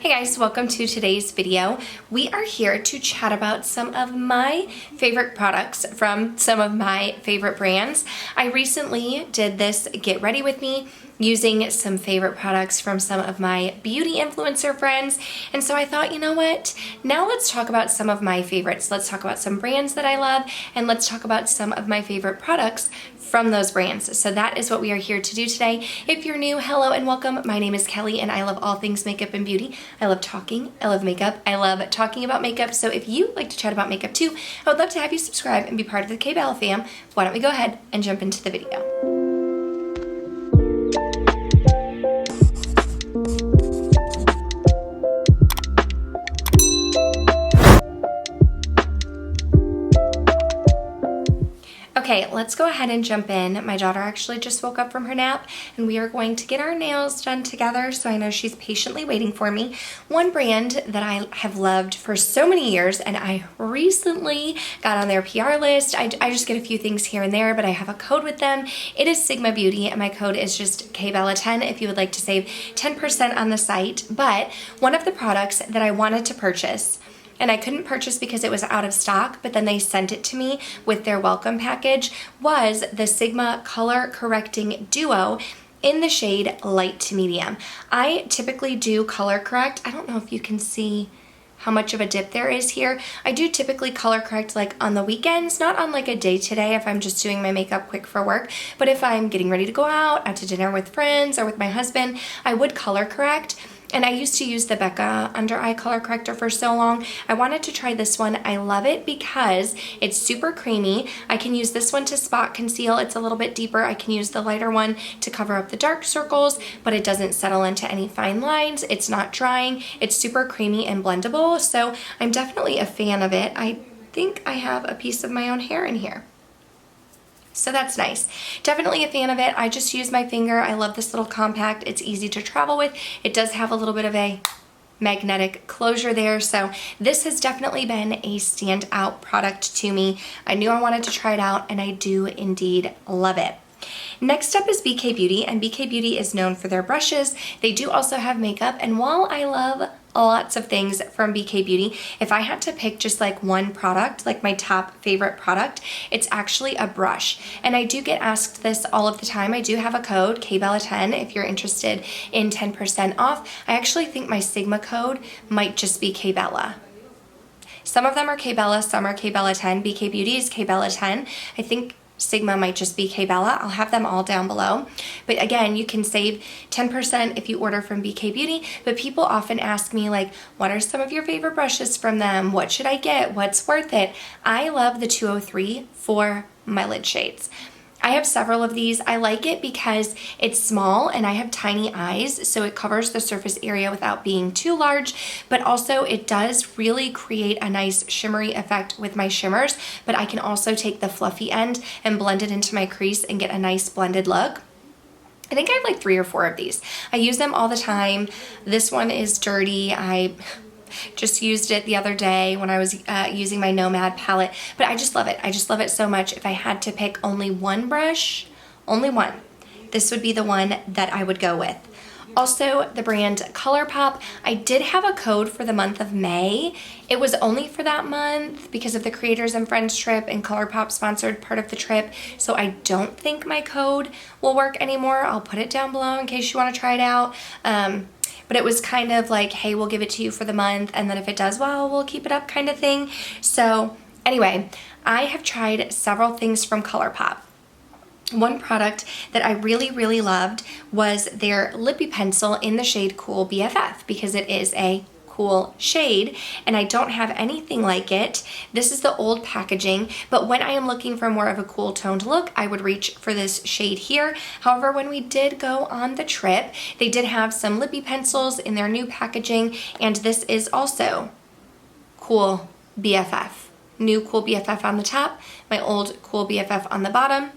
Hey guys, welcome to today's video. We are here to chat about some of my favorite products from some of my favorite brands. I recently did this Get Ready With Me using some favorite products from some of my beauty influencer friends. And so I thought, you know what? Now let's talk about some of my favorites. Let's talk about some brands that I love, and let's talk about some of my favorite products from those brands. So that is what we are here to do today. If you're new, hello and welcome. My name is Kelly and I love all things makeup and beauty. I love talking, I love makeup, I love talking about makeup. So if you like to chat about makeup too, I would love to have you subscribe and be part of the K-Bella fam. Why don't we go ahead and jump into the video. Okay, let's go ahead and jump in. My daughter actually just woke up from her nap and we are going to get our nails done together, so I know she's patiently waiting for me. One brand that I have loved for so many years and I recently got on their PR list. I just get a few things here and there, but I have a code with them. It is Sigma Beauty and my code is just KBella10 if you would like to save 10% on the site. But one of the products that I wanted to purchase and I couldn't purchase because it was out of stock, but then they sent it to me with their welcome package, was the Sigma Color Correcting Duo in the shade Light to Medium. I typically do color correct. I don't know if you can see how much of a dip there is here. I do typically color correct like on the weekends, not on like a day to day if I'm just doing my makeup quick for work, but if I'm getting ready to go out to dinner with friends or with my husband, I would color correct. And I used to use the Becca under eye color corrector for so long. I wanted to try this one. I love it because it's super creamy. I can use this one to spot conceal. It's a little bit deeper. I can use the lighter one to cover up the dark circles, but it doesn't settle into any fine lines. It's not drying. It's super creamy and blendable. So I'm definitely a fan of it. I think I have a piece of my own hair in here. So that's nice. Definitely a fan of it. I just use my finger. I love this little compact. It's easy to travel with. It does have a little bit of a magnetic closure there. So this has definitely been a standout product to me. I knew I wanted to try it out and I do indeed love it. Next up is BK Beauty, and BK Beauty is known for their brushes. They do also have makeup, and while I love lots of things from BK Beauty, if I had to pick just like one product, like my top favorite product, it's actually a brush. And I do get asked this all of the time. I do have a code, KBella10, if you're interested in 10% off. I actually think my Sigma code might just be KBella. Some of them are KBella, some are KBella10. BK Beauty is KBella10. I think Sigma might just be KBella. I'll have them all down below. But again, you can save 10% if you order from BK Beauty. But people often ask me like, what are some of your favorite brushes from them? What should I get? What's worth it? I love the 203 for my lid shades. I have several of these. I like it because it's small and I have tiny eyes, so it covers the surface area without being too large, but also it does really create a nice shimmery effect with my shimmers, but I can also take the fluffy end and blend it into my crease and get a nice blended look. I think I have like 3 or 4 of these. I use them all the time. This one is dirty. I just used it the other day when I was using my Nomad palette, but I just love it. I just love it so much. If I had to pick only one brush, only one, this would be the one that I would go with. Also, the brand Colourpop, I did have a code for the month of May. It was only for that month because of the Creators and Friends trip, and Colourpop sponsored part of the trip, so I don't think my code will work anymore. I'll put it down below in case you want to try it out. But it was kind of like, hey, we'll give it to you for the month, and then if it does well, we'll keep it up kind of thing. So anyway, I have tried several things from Colourpop. One product that I really, really loved was their lippy pencil in the shade Cool BFF because it is a cool shade and I don't have anything like it. This is the old packaging, but when I am looking for more of a cool toned look, I would reach for this shade here. However, when we did go on the trip, they did have some lippy pencils in their new packaging, and this is also Cool BFF. New Cool BFF on the top, my old Cool BFF on the bottom.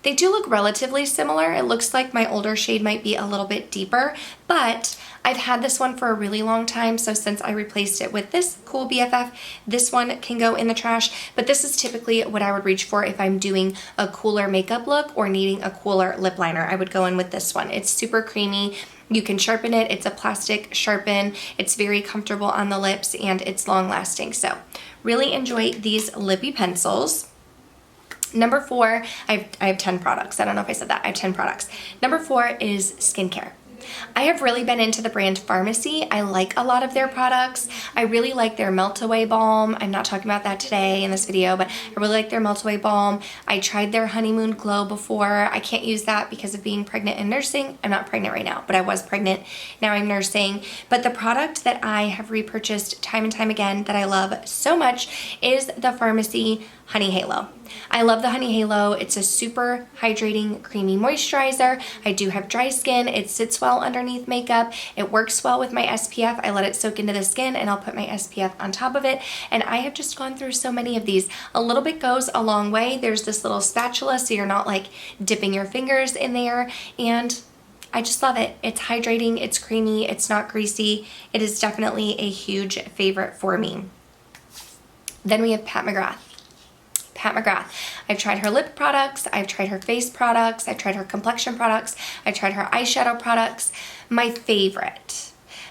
They do look relatively similar. It looks like my older shade might be a little bit deeper, but I've had this one for a really long time, so since I replaced it with this Cool BFF, this one can go in the trash, but this is typically what I would reach for if I'm doing a cooler makeup look or needing a cooler lip liner. I would go in with this one. It's super creamy. You can sharpen it. It's a plastic sharpen. It's very comfortable on the lips and it's long lasting. So really enjoy these lippy pencils. Number 4, I have 10 products. I don't know if I said that. I have 10 products. Number 4 is skincare. I have really been into the brand Pharmacy. I like a lot of their products. I really like their Melt Away Balm. I'm not talking about that today in this video, but I really like their Melt Away Balm. I tried their Honeymoon Glow before. I can't use that because of being pregnant and nursing. I'm not pregnant right now, but I was pregnant. Now I'm nursing. But the product that I have repurchased time and time again that I love so much is the Pharmacy Honey Halo. I love the Honey Halo. It's a super hydrating, creamy moisturizer. I do have dry skin. It sits well underneath makeup. It works well with my SPF. I let it soak into the skin and I'll put my SPF on top of it. And I have just gone through so many of these. A little bit goes a long way. There's this little spatula so you're not like dipping your fingers in there. And I just love it. It's hydrating, it's creamy, it's not greasy. It is definitely a huge favorite for me. Then we have Pat McGrath. Pat McGrath. I've tried her lip products, I've tried her face products, I've tried her complexion products, I've tried her eyeshadow products. My favorite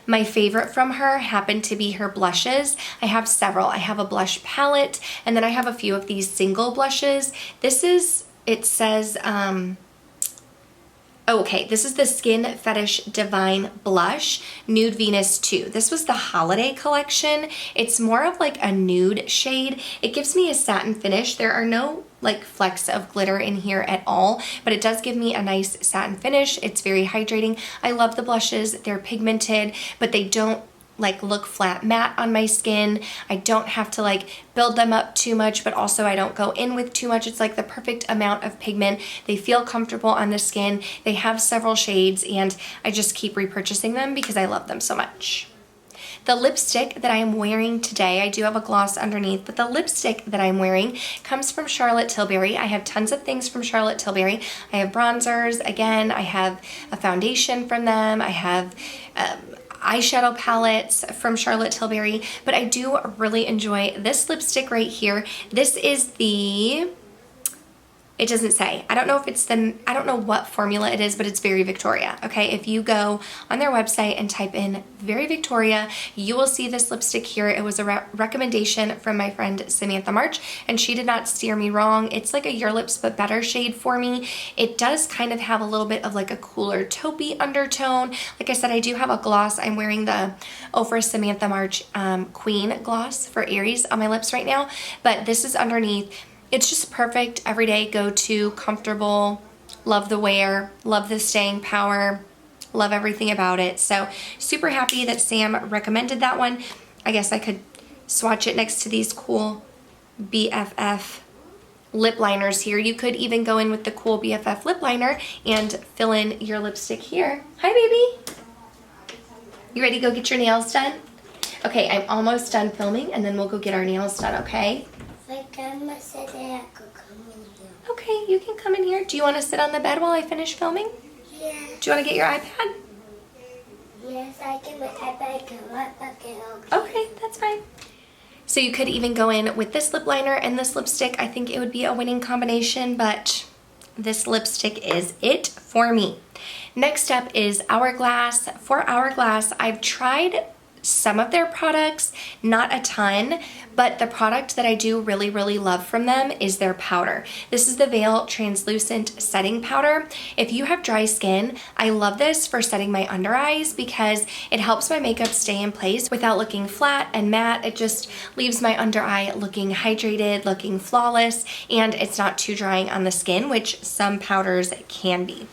from her happened to be her blushes. I have several. I have a blush palette and then I have a few of these single blushes. This is, it says, okay, this is the Skin Fetish Divine Blush, Nude Venus 2. This was the holiday collection. It's more of like a nude shade. It gives me a satin finish. There are no like flecks of glitter in here at all, but it does give me a nice satin finish. It's very hydrating. I love the blushes. They're pigmented, but they don't like look flat matte on my skin. I don't have to like build them up too much, but also I don't go in with too much. It's like the perfect amount of pigment. They feel comfortable on the skin. They have several shades and I just keep repurchasing them because I love them so much. The lipstick that I am wearing today, I do have a gloss underneath, but the lipstick that I'm wearing comes from Charlotte Tilbury. I have tons of things from Charlotte Tilbury. I have bronzers, again, I have a foundation from them, I have eyeshadow palettes from Charlotte Tilbury, but I do really enjoy this lipstick right here. This is the, it doesn't say. I don't know if it's the, I don't know what formula it is, but it's Very Victoria, okay? If you go on their website and type in Very Victoria, you will see this lipstick here. It was a recommendation from my friend Samantha March, and she did not steer me wrong. It's like a Your Lips But Better shade for me. It does kind of have a little bit of like a cooler taupey undertone. Like I said, I do have a gloss. I'm wearing the Ofra Samantha March Queen gloss for Aries on my lips right now, but this is underneath. It's just perfect, everyday go-to, comfortable, love the wear, love the staying power, love everything about it. So super happy that Sam recommended that one. I guess I could swatch it next to these cool BFF lip liners here. You could even go in with the cool BFF lip liner and fill in your lipstick here. Hi, baby. You ready to go get your nails done? Okay, I'm almost done filming and then we'll go get our nails done, okay? Okay, you can come in here. Do you want to sit on the bed while I finish filming? Yeah. Do you want to get your iPad? Yes, I can. Okay, that's fine. So you could even go in with this lip liner and this lipstick. I think it would be a winning combination, but this lipstick is it for me. Next up is Hourglass. For Hourglass, I've tried some of their products, not a ton, but the product that I do really, really love from them is their powder. This is the Veil Translucent Setting Powder. If you have dry skin, I love this for setting my under eyes because it helps my makeup stay in place without looking flat and matte. It just leaves my under eye looking hydrated, looking flawless, and it's not too drying on the skin, which some powders can be.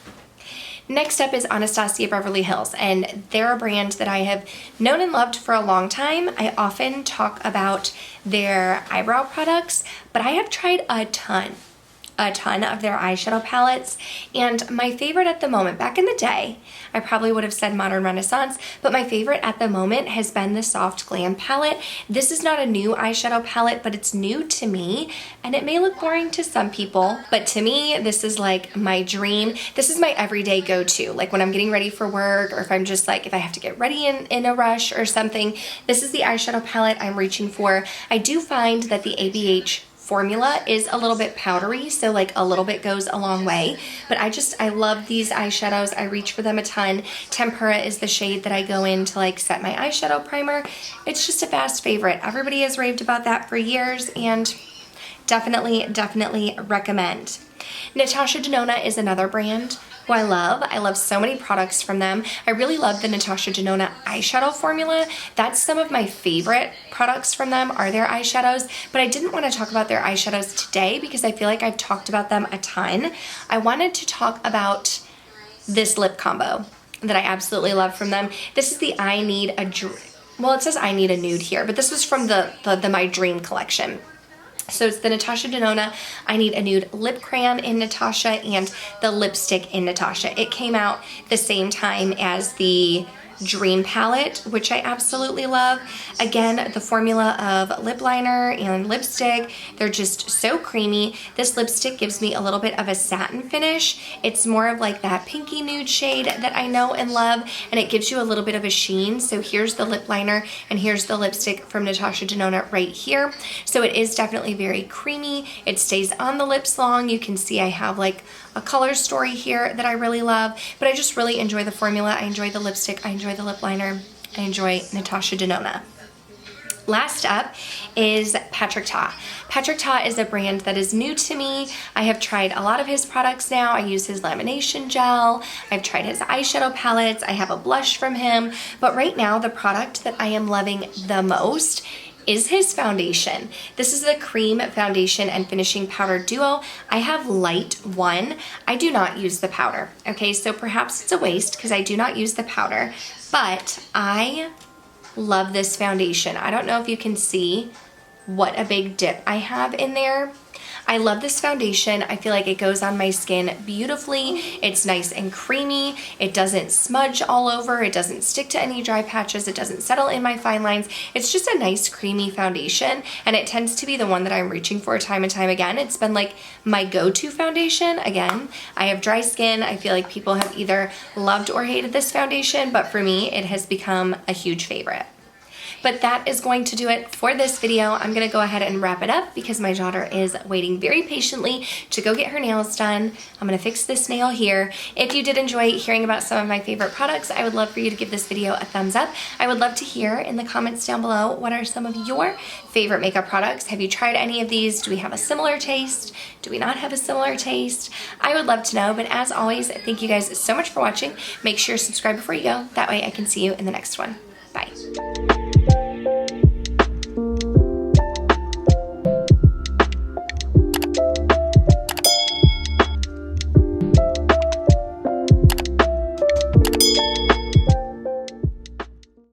Next up is Anastasia Beverly Hills, and they're a brand that I have known and loved for a long time. I often talk about their eyebrow products, but I have tried a ton of their eyeshadow palettes, and my favorite at the moment, back in the day, I probably would have said Modern Renaissance, but my favorite at the moment has been the Soft Glam palette. This is not a new eyeshadow palette, but it's new to me, and it may look boring to some people, but to me, this is like my dream. This is my everyday go-to, like when I'm getting ready for work, or if I'm just like, if I have to get ready in a rush or something, this is the eyeshadow palette I'm reaching for. I do find that the ABH formula is a little bit powdery, so like a little bit goes a long way. But I love these eyeshadows. I reach for them a ton. Tempura is the shade that I go in to like set my eyeshadow primer. It's just a fast favorite. Everybody has raved about that for years, and definitely recommend. Natasha Denona is another brand who I love. I love so many products from them. I really love the Natasha Denona eyeshadow formula. That's some of my favorite products from them are their eyeshadows, but I didn't want to talk about their eyeshadows today because I feel like I've talked about them a ton. I wanted to talk about this lip combo that I absolutely love from them. This is the well, it says I Need a Nude here, but this was from the My Dream collection. So it's the Natasha Denona I Need a Nude Lip Crayon in Natasha and the lipstick in Natasha. It came out the same time as the Dream palette, which I absolutely love. Again, the formula of lip liner and lipstick, they're just so creamy. This lipstick gives me a little bit of a satin finish. It's more of like that pinky nude shade that I know and love, and it gives you a little bit of a sheen. So here's the lip liner and here's the lipstick from Natasha Denona right here. So it is definitely very creamy. It stays on the lips long. You can see I have like a color story here that I really love, but I just really enjoy the formula. I enjoy the lipstick. I enjoy the lip liner. I enjoy Natasha Denona. Last up is Patrick Ta. Patrick Ta is a brand that is new to me. I have tried a lot of his products now. I use his lamination gel. I've tried his eyeshadow palettes. I have a blush from him. But right now, the product that I am loving the most is his foundation. This is the cream foundation and finishing powder duo. I have light one. I do not use the powder. Okay, so perhaps it's a waste because I do not use the powder, but I love this foundation. I don't know if you can see what a big dip I have in there. I love this foundation. I feel like it goes on my skin beautifully. It's nice and creamy. It doesn't smudge all over. It doesn't stick to any dry patches. It doesn't settle in my fine lines. It's just a nice creamy foundation, and it tends to be the one that I'm reaching for time and time again. It's been like my go-to foundation. Again, I have dry skin. I feel like people have either loved or hated this foundation, but for me, it has become a huge favorite. But that is going to do it for this video. I'm gonna go ahead and wrap it up because my daughter is waiting very patiently to go get her nails done. I'm gonna fix this nail here. If you did enjoy hearing about some of my favorite products, I would love for you to give this video a thumbs up. I would love to hear in the comments down below, what are some of your favorite makeup products? Have you tried any of these? Do we have a similar taste? Do we not have a similar taste? I would love to know, but as always, thank you guys so much for watching. Make sure to subscribe before you go. That way I can see you in the next one. Bye.